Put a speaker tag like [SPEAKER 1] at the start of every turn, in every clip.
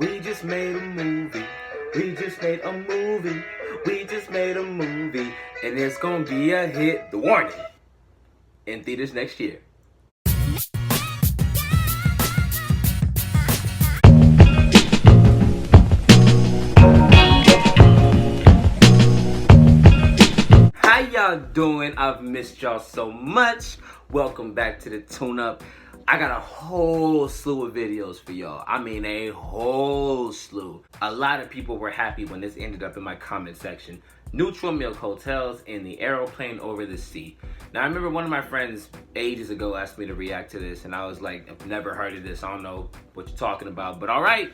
[SPEAKER 1] We just made a movie. We just made a movie. We just made a movie. And it's gonna be a hit. The warning. In theaters next year. How y'all doing? I've missed y'all so much. Welcome back to the tune-up. I got a whole slew of videos for y'all. I mean, a whole slew. A lot of people were happy when this ended up in my comment section. Neutral Milk Hotels and the Aeroplane Over the Sea. Now, I remember one of my friends ages ago asked me to react to this, and I was like, I've never heard of this. I don't know what you're talking about, but all right.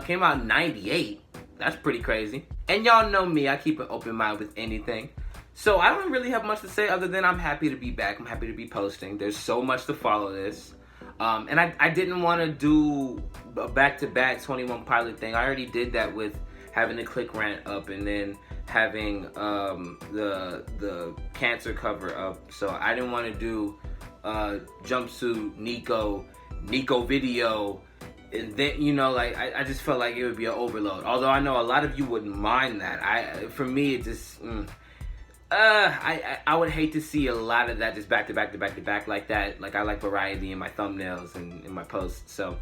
[SPEAKER 1] Came out in 98. That's pretty crazy. And y'all know me, I keep an open mind with anything. So I don't really have much to say other than I'm happy to be back. I'm happy to be posting. There's so much to follow this. And I didn't want to do a back-to-back 21 Pilot thing. I already did that with having the Click rant up and then having the cancer cover up. So I didn't want to do jumpsuit, Nico video. And then, you know, like, I just felt like it would be an overload. Although I know a lot of you wouldn't mind that. For me, it just... I would hate to see a lot of that just back to back like that. Like, I like variety in my thumbnails and in my posts. So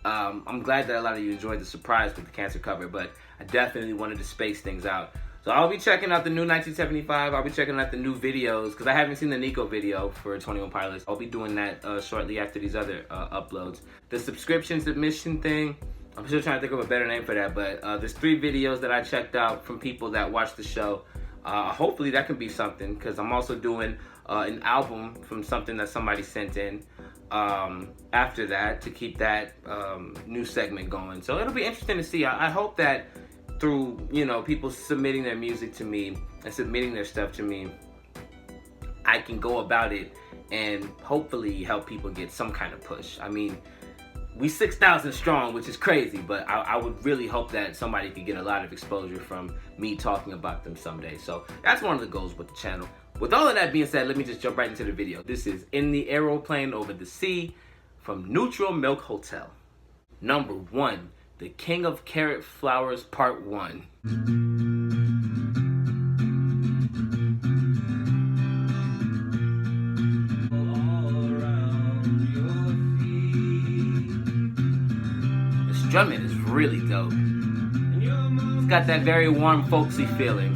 [SPEAKER 1] I'm glad that a lot of you enjoyed the surprise with the cancer cover, but I definitely wanted to space things out. So I'll be checking out the new 1975. I'll be checking out the new videos because I haven't seen the Nico video for 21 Pilots. I'll be doing that shortly after these other uploads. The subscription submission thing, I'm still trying to think of a better name for that, but there's 3 videos that I checked out from people that watched the show. Hopefully that can be something, because I'm also doing an album from something that somebody sent in after that to keep that new segment going. So it'll be interesting to see. I hope that through, you know, people submitting their music to me and submitting their stuff to me, I can go about it and hopefully help people get some kind of push. I mean, we 6,000 strong, which is crazy, but I would really hope that somebody could get a lot of exposure from me talking about them someday. So that's one of the goals with the channel. With all of that being said, let me just jump right into the video. This is In the Aeroplane Over the Sea from Neutral Milk Hotel. Number 1, The King of Carrot Flowers Part 1. Drumming is really dope. It's got that very warm, folksy feeling.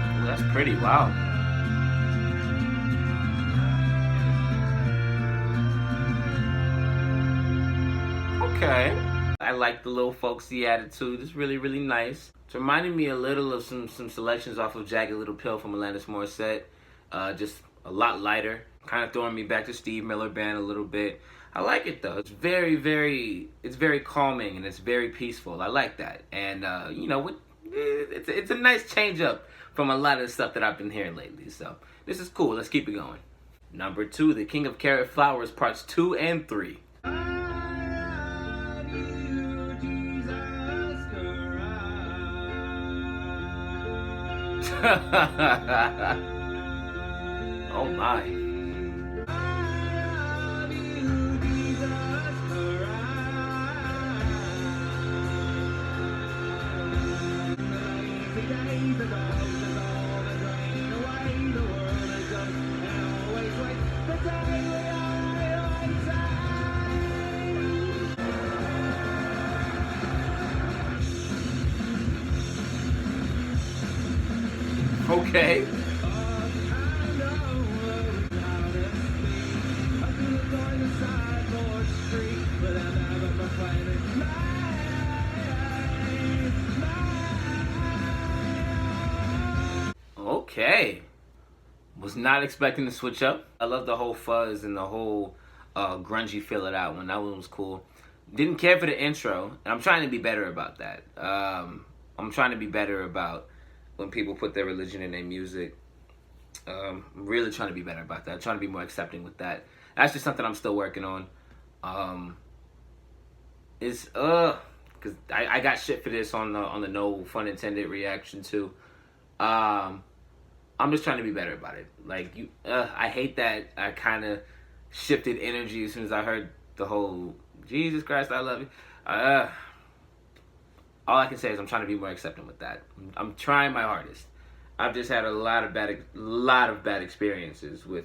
[SPEAKER 1] Ooh, that's pretty, wow. Okay. I like the little folksy attitude. It's really, really nice. It's reminding me a little of some selections off of Jagged Little Pill from Alanis Morissette. Just a lot lighter. Kind of throwing me back to Steve Miller Band a little bit. I like it though. It's it's very calming and it's very peaceful. I like that. And you know, it's a nice change up from a lot of the stuff that I've been hearing lately. So this is cool. Let's keep it going. Number 2, The King of Carrot Flowers Parts 2 and 3. Oh my. Okay. Okay. Was not expecting to switch up. I love the whole fuzz and the whole grungy feel of that one. That one was cool. Didn't care for the intro, and I'm trying to be better about that. I'm trying to be better about when people put their religion in their music. I'm really trying to be better about that. I'm trying to be more accepting with that. That's just something I'm still working on. Because because I got shit for this on the no fun intended reaction too. I'm just trying to be better about it. Like I hate that I kind of shifted energy as soon as I heard the whole Jesus Christ I love you. All I can say is I'm trying to be more accepting with that. I'm trying my hardest. I've just had a lot of bad experiences with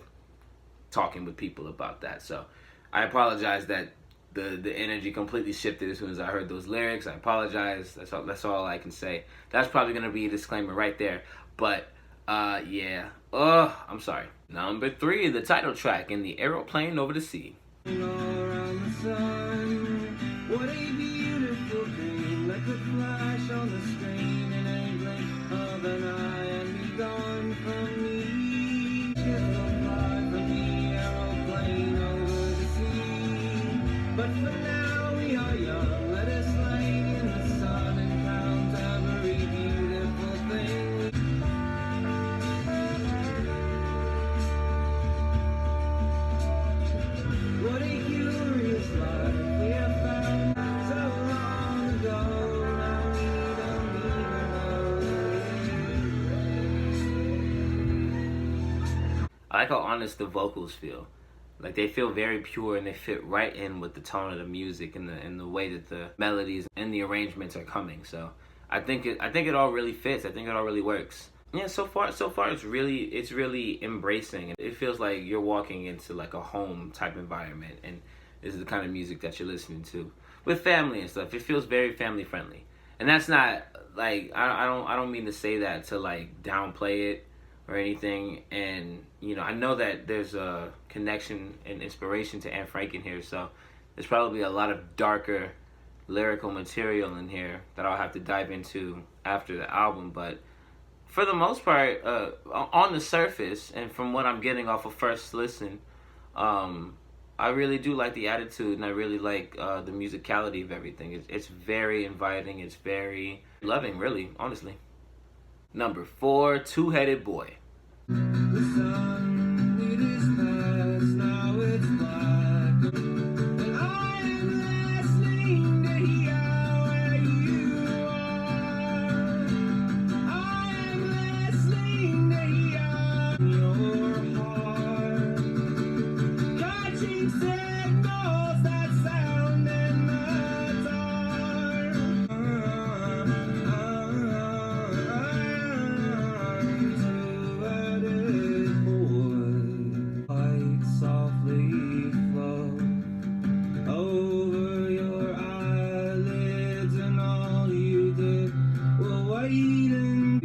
[SPEAKER 1] talking with people about that. So I apologize that the energy completely shifted as soon as I heard those lyrics. I apologize. That's all I can say. That's probably gonna be a disclaimer right there. But yeah. I'm sorry. Number 3, the title track in the Aeroplane Over the Sea.
[SPEAKER 2] Around the sun, what a beautiful thing, like a flash on the screen in a blink of an eye, and be gone from me. Ship will fly from the aeroplane over the sea. But for now we are young, let us lay in the sun and count every beautiful thing. What a curious life we have found so long ago. Now we don't even know.
[SPEAKER 1] I like how honest the vocals feel. Like they feel very pure and they fit right in with the tone of the music and the way that the melodies and the arrangements are coming. So I think it all really fits. I think it all really works. Yeah, so far it's really embracing. It feels like you're walking into like a home type environment, and this is the kind of music that you're listening to with family and stuff. It feels very family friendly, and that's not like I don't mean to say that to like downplay it or anything. And you know, I know that there's a connection and inspiration to Anne Frank in here, so there's probably a lot of darker lyrical material in here that I'll have to dive into after the album, but for the most part, on the surface, and from what I'm getting off of first listen, I really do like the attitude, and I really like the musicality of everything. It's very inviting. It's very loving, really, honestly. Number 4, Two-Headed Boy.
[SPEAKER 2] The sun, it is past, now it's black, and I am listening to hear where you are. I am listening to hear your heart, catching signals that sound in the dark. Two-headed boy, light softly flow over your eyelids, and all you did was wait and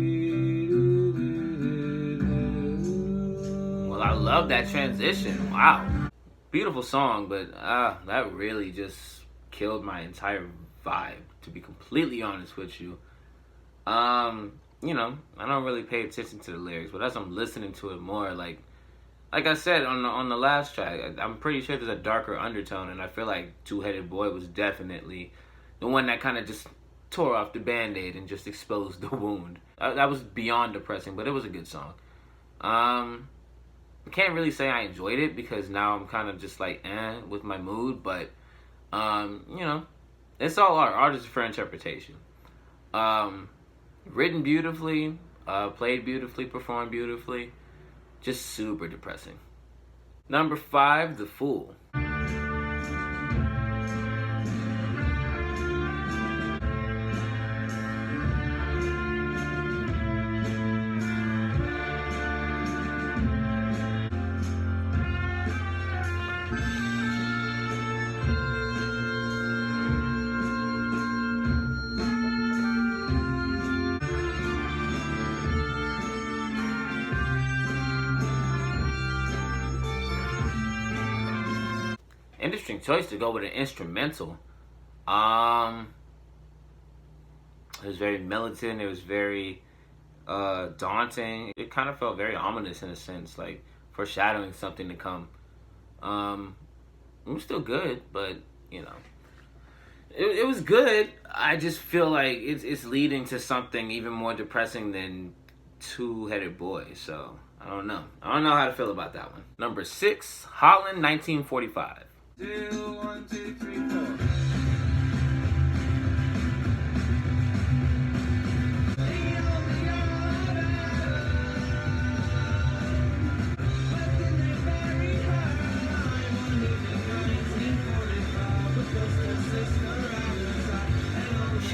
[SPEAKER 1] Well, I love that transition. Wow. Beautiful song, but that really just killed my entire vibe, to be completely honest with you. You know, I don't really pay attention to the lyrics, but as I'm listening to it more, like I said on the last track, I'm pretty sure there's a darker undertone, and I feel like Two-Headed Boy was definitely the one that kind of just tore off the Band-Aid and just exposed the wound. That was beyond depressing, but it was a good song. I can't really say I enjoyed it because now I'm kind of just like with my mood, but you know, it's all art. Art is for interpretation. Written beautifully, played beautifully, performed beautifully, just super depressing. Number 5, The Fool. Interesting choice to go with an instrumental. It was very militant. It was very daunting. It kind of felt very ominous in a sense, like foreshadowing something to come. It was still good, but you know, it was good. I just feel like it's leading to something even more depressing than Two-Headed Boy. So I don't know. I don't know how to feel about that one. Number 6, Holland, 1945.
[SPEAKER 2] 2, 1, 2, 3, 4.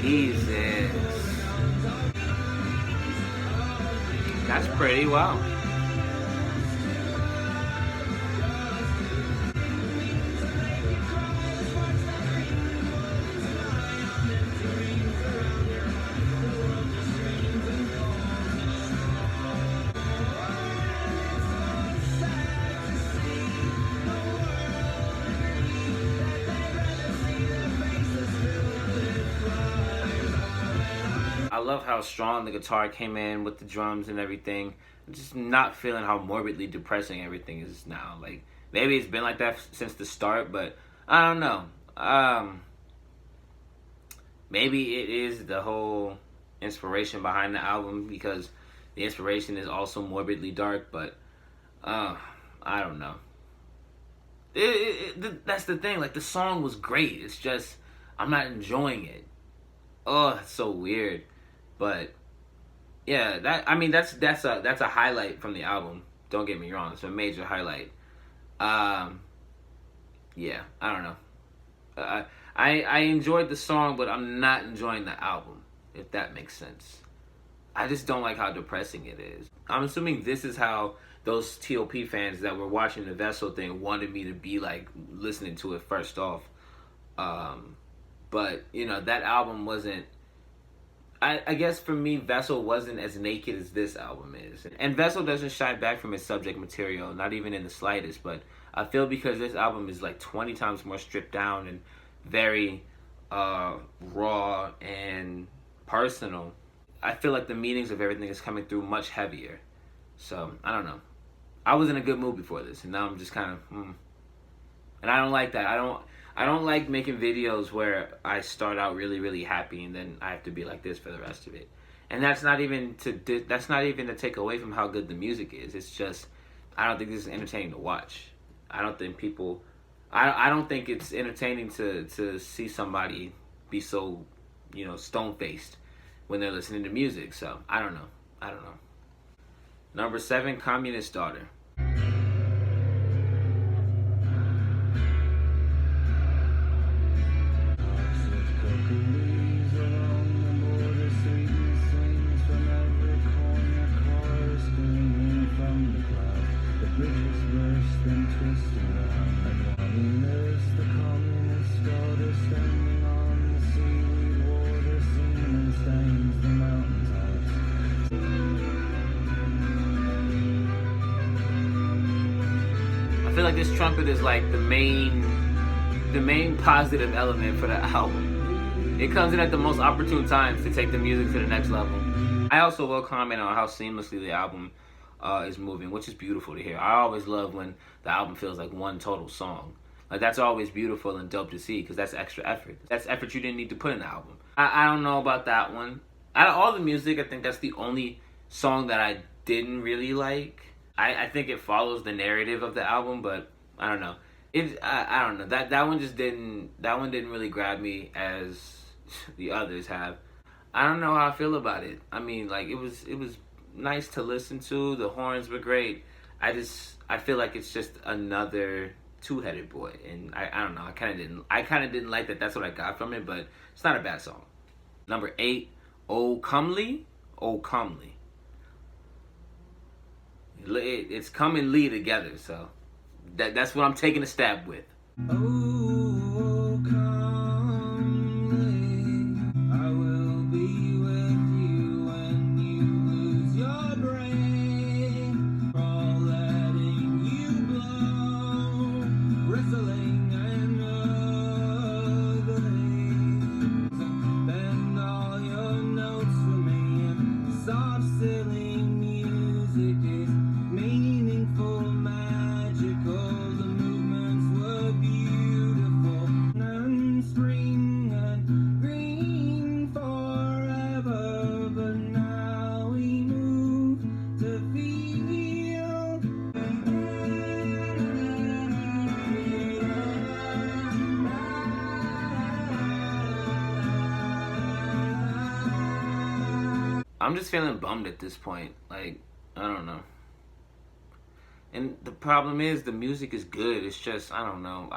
[SPEAKER 1] Jesus. That's pretty wow. I love how strong the guitar came in with the drums and everything. I'm just not feeling how morbidly depressing everything is now. Like, maybe it's been like that since the start, but I don't know. Maybe it is the whole inspiration behind the album, because the inspiration is also morbidly dark, but I don't know. That's the thing. Like, the song was great. It's just I'm not enjoying it. Oh, it's so weird. But yeah, that's a highlight from the album. Don't get me wrong, it's a major highlight. Um, yeah, I don't know. I enjoyed the song, but I'm not enjoying the album. If that makes sense. I just don't like how depressing it is. I'm assuming this is how those TOP fans that were watching the Vessel thing wanted me to be like listening to it first off. But you know, that album wasn't. I guess for me, Vessel wasn't as naked as this album is. And Vessel doesn't shy back from its subject material, not even in the slightest. But I feel because this album is like 20 times more stripped down and very raw and personal, I feel like the meanings of everything is coming through much heavier. So, I don't know. I was in a good mood before this, and now I'm just kind of, And I don't like that. I don't like making videos where I start out really, really happy and then I have to be like this for the rest of it. And that's not even to take away from how good the music is. It's just I don't think this is entertaining to watch. I don't think I don't think it's entertaining to see somebody be so, stone faced when they're listening to music. So I don't know. Number 7, Communist Daughter. I feel like this trumpet is like the main positive element for the album. It comes in at the most opportune times to take the music to the next level. I also will comment on how seamlessly the album is moving, which is beautiful to hear. I always love when the album feels like one total song. Like, that's always beautiful and dope to see, because that's extra effort. That's effort you didn't need to put in the album. I don't know about that one. Out of all the music, I think that's the only song that I didn't really like. I think it follows the narrative of the album, but I don't know. I don't know. That one didn't really grab me as the others have. I don't know how I feel about it. I mean, like, it was nice to listen to. The horns were great. I feel like it's just another two-headed boy, and I don't know. I kind of didn't like that. That's what I got from it, but it's not a bad song. Number 8, Oh Comely, Oh Comely. It's come and Lee together, so that's what I'm taking a stab with.
[SPEAKER 2] Oh, calmly, I will be with you when you lose your brain. All letting you blow, wrestling and ugly. Bend all your notes for me, and soft silly music is meaningful, magical. The movements were beautiful. And spring and green forever, but now we move to feel.
[SPEAKER 1] I'm just feeling bummed at this point. Like, I don't know. And the problem is the music is good. It's just, I don't know.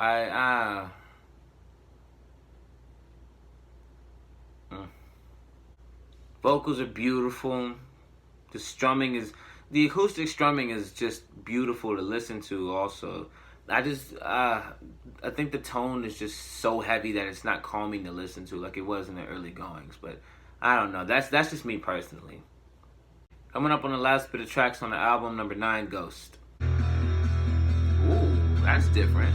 [SPEAKER 1] Mm. Vocals are beautiful. The acoustic strumming is just beautiful to listen to. Also, I think the tone is just so heavy that it's not calming to listen to like it was in the early goings. But I don't know. That's just me personally. Coming up on the last bit of tracks on the album, number 9, Ghost. Ooh, that's different.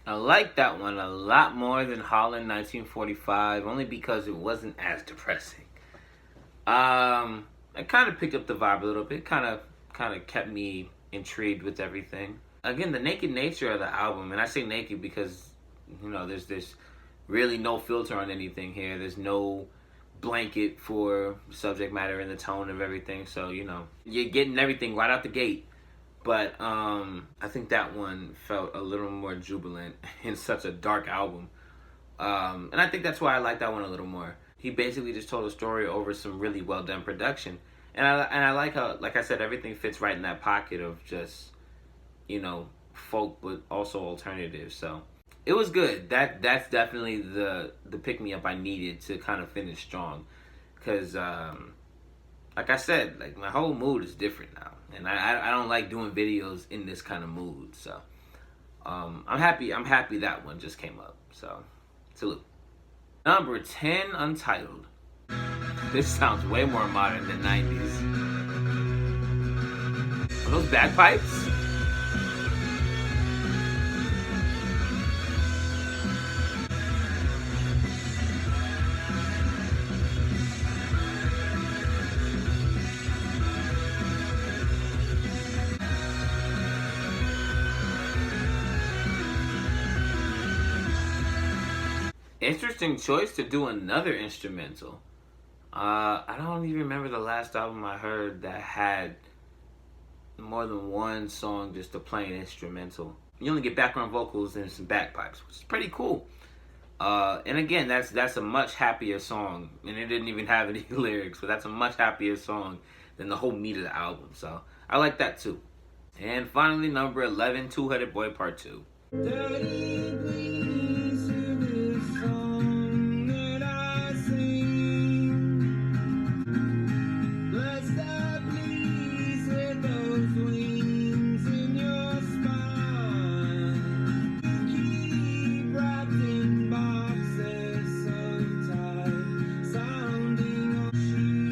[SPEAKER 1] I like that one a lot more than Holland 1945, only because it wasn't as depressing. I kind of picked up the vibe a little bit, kind of kept me intrigued with everything. Again, the naked nature of the album, and I say naked because there's this really no filter on anything here. There's no blanket for subject matter and the tone of everything. So you're getting everything right out the gate. But I think that one felt a little more jubilant in such a dark album. And I think that's why I like that one a little more. He basically just told a story over some really well done production. And I like how, like I said, everything fits right in that pocket of just, folk but also alternative. So it was good. That's definitely the pick me up I needed to kind of finish strong. Cause like I said, like my whole mood is different now. And I don't like doing videos in this kind of mood. So I'm happy that one just came up. So salute. Number 10, Untitled. This sounds way more modern than 90s. Are those bagpipes? Interesting choice to do another instrumental. I don't even remember the last album I heard that had more than one song just a plain instrumental. You only get background vocals and some bagpipes, which is pretty cool. And again, that's a much happier song, and it didn't even have any lyrics, but that's a much happier song than the whole meat of the album. So I like that too. And finally, number 11, Two-Headed Boy Part 2.
[SPEAKER 2] Daddy, please hear this song that I sing. Bless that please with those wings in your spine. Keep wrapped in boxes so tight, sounding on sheet.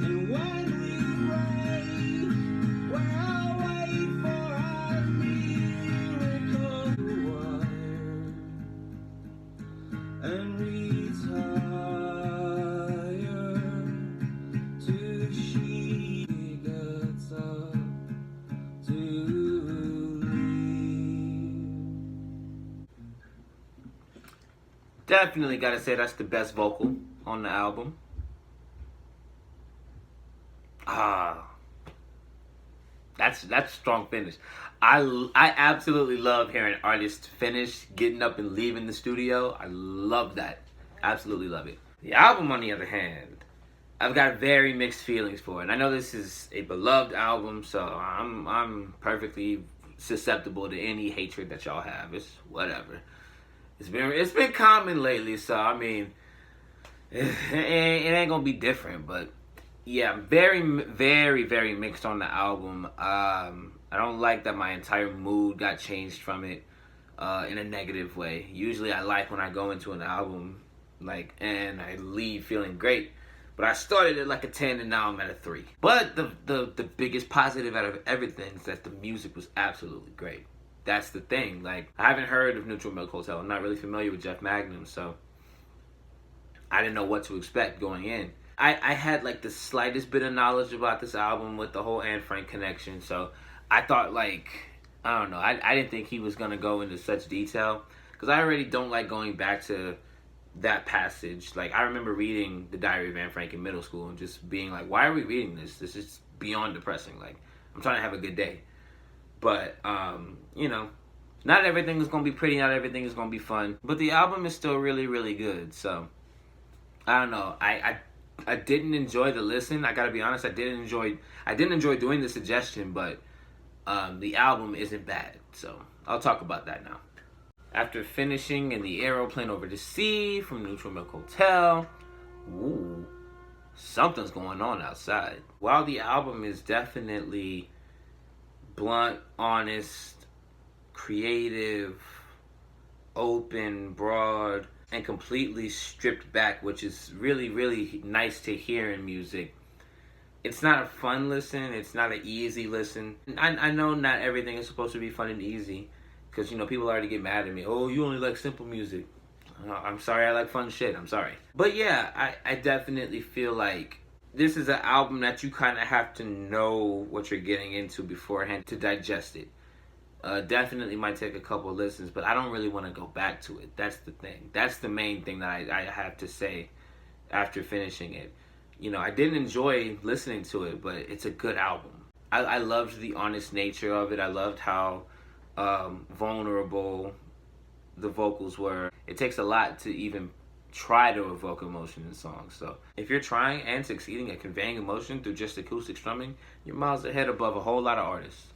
[SPEAKER 2] And when we break, well, wait for our miracle wire and retire to she gets up to leave.
[SPEAKER 1] Definitely gotta say that's the best vocal on the album. That's a strong finish. I absolutely love hearing artists finish, getting up and leaving the studio. I love that. Absolutely love it. The album, on the other hand, I've got very mixed feelings for it. And I know this is a beloved album, so I'm perfectly susceptible to any hatred that y'all have. It's whatever. It's been common lately, so I mean, it ain't gonna be different. But yeah, I'm very, very, very mixed on the album. I don't like that my entire mood got changed from it in a negative way. Usually, I like when I go into an album and I leave feeling great. But I started at like a 10 and now I'm at a 3. But the biggest positive out of everything is that the music was absolutely great. That's the thing. Like, I haven't heard of Neutral Milk Hotel. I'm not really familiar with Jeff Magnum, so I didn't know what to expect going in. I had like the slightest bit of knowledge about this album with the whole Anne Frank connection, so I thought like, I don't know, I didn't think he was gonna go into such detail, because I already don't like going back to that passage. Like, I remember reading the Diary of Anne Frank in middle school and just being like, why are we reading this? This is beyond depressing. Like, I'm trying to have a good day. But, you know, not everything is going to be pretty, not everything is going to be fun. But the album is still really, really good. So, I don't know. I didn't enjoy the listen. I got to be honest, I didn't enjoy doing the suggestion, but the album isn't bad. So, I'll talk about that now. After finishing in the Aeroplane over the sea from Neutral Milk Hotel, ooh, something's going on outside. While the album is definitely blunt, honest, creative, open, broad, and completely stripped back, which is really, really nice to hear in music, it's not a fun listen. It's not an easy listen. I know not everything is supposed to be fun and easy, because, you know, people already get mad at me. Oh, you only like simple music. I'm sorry, I like fun shit. I'm sorry. But yeah, I definitely feel like this is an album that you kind of have to know what you're getting into beforehand to digest it. Definitely might take a couple of listens, but I don't really want to go back to it. That's the thing. That's the main thing that I have to say after finishing it. You know, I didn't enjoy listening to it, but it's a good album. I loved the honest nature of it. I loved how vulnerable the vocals were. It takes a lot to even try to evoke emotion in songs. So if you're trying and succeeding at conveying emotion through just acoustic strumming, you're miles ahead above a whole lot of artists.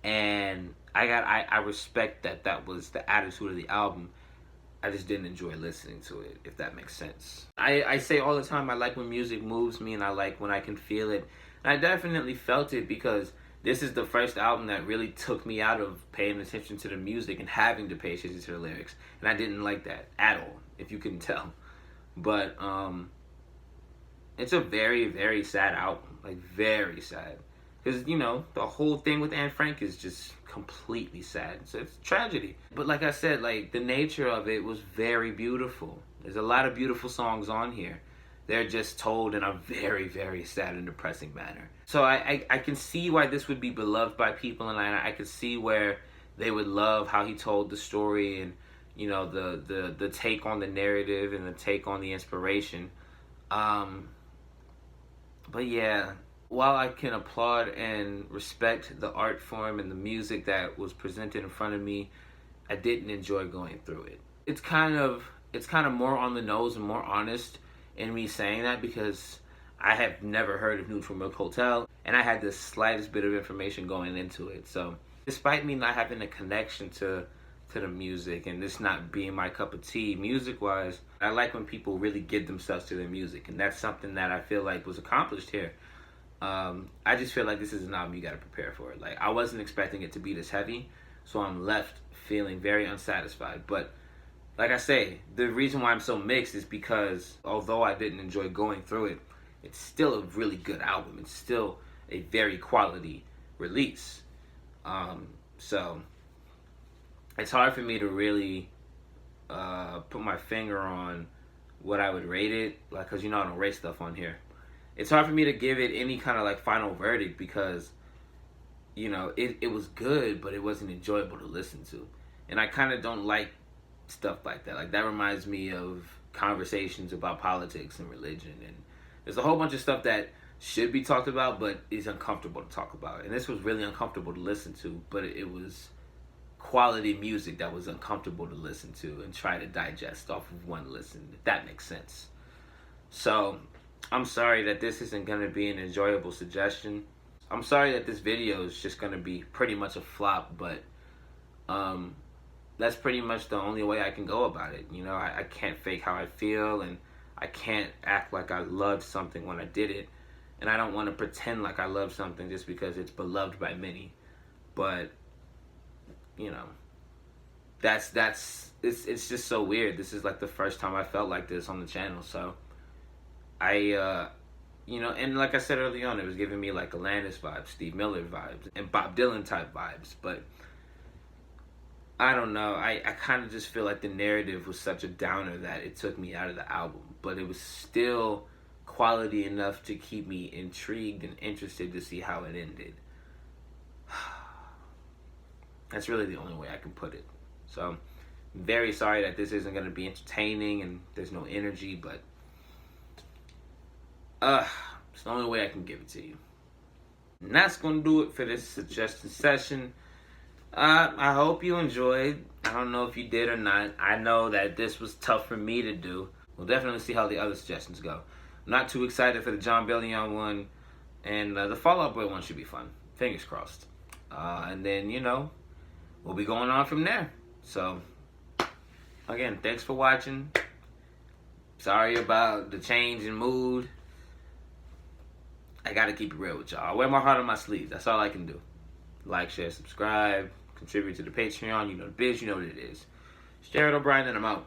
[SPEAKER 1] And I respect that was the attitude of the album. I just didn't enjoy listening to it, if that makes sense. I say all the time, I like when music moves me, and I like when I can feel it. And I definitely felt it, because this is the first album that really took me out of paying attention to the music and having to pay attention to the lyrics. And I didn't like that at all, if you couldn't tell. But it's a very, very sad album. Like, very sad. Because, you know, the whole thing with Anne Frank is just completely sad. So it's a tragedy. But like I said, like, the nature of it was very beautiful. There's a lot of beautiful songs on here. They're just told in a very, very sad and depressing manner. So I can see why this would be beloved by people, and I could see where they would love how he told the story, and, you know, the take on the narrative and the take on the inspiration. But yeah, while I can applaud and respect the art form and the music that was presented in front of me, I didn't enjoy going through it. It's kind of more on the nose and more honest in me saying that, because I have never heard of Neutral Milk Hotel, and I had the slightest bit of information going into it. So despite me not having a connection to the music and this not being my cup of tea music wise, I like when people really give themselves to their music, and that's something that I feel like was accomplished here. I just feel like this is an album you got to prepare for. Like, I wasn't expecting it to be this heavy, so I'm left feeling very unsatisfied. But like I say, the reason why I'm so mixed is because although I didn't enjoy going through it, it's still a really good album. It's still a very quality release. So it's hard for me to really put my finger on what I would rate it, like, because, you know, I don't rate stuff on here. It's hard for me to give it any kind of like final verdict, because, you know, it was good, but it wasn't enjoyable to listen to. And I kind of don't like stuff like that. Like, that reminds me of conversations about politics and religion, and there's a whole bunch of stuff that should be talked about but is uncomfortable to talk about. And this was really uncomfortable to listen to, but it was quality music that was uncomfortable to listen to and try to digest off of one listen, if that makes sense. So I'm sorry that this isn't going to be an enjoyable suggestion. I'm sorry that this video is just going to be pretty much a flop, but that's pretty much the only way I can go about it. You know, I can't fake how I feel, and I can't act like I loved something when I did it, and I don't want to pretend like I love something just because it's beloved by many. But, you know, it's just so weird. This is like the first time I felt like this on the channel, so you know, and like I said early on, it was giving me like Alanis vibes, Steve Miller vibes, and Bob Dylan type vibes. But I don't know. I kind of just feel like the narrative was such a downer that it took me out of the album. But it was still quality enough to keep me intrigued and interested to see how it ended. That's really the only way I can put it. So, I'm very sorry that this isn't going to be entertaining and there's no energy, but it's the only way I can give it to you. And that's going to do it for this suggestion session. I hope you enjoyed. I don't know if you did or not. I know that this was tough for me to do. We'll definitely see how the other suggestions go. I'm not too excited for the John Bellion one, and the Fall Out Boy one should be fun. Fingers crossed. And then, we'll be going on from there. So, again, thanks for watching. Sorry about the change in mood. I gotta keep it real with y'all. I wear my heart on my sleeve. That's all I can do. Like, share, subscribe, contribute to the Patreon. You know the biz, you know what it is. It's Jared O'Brien, and I'm out.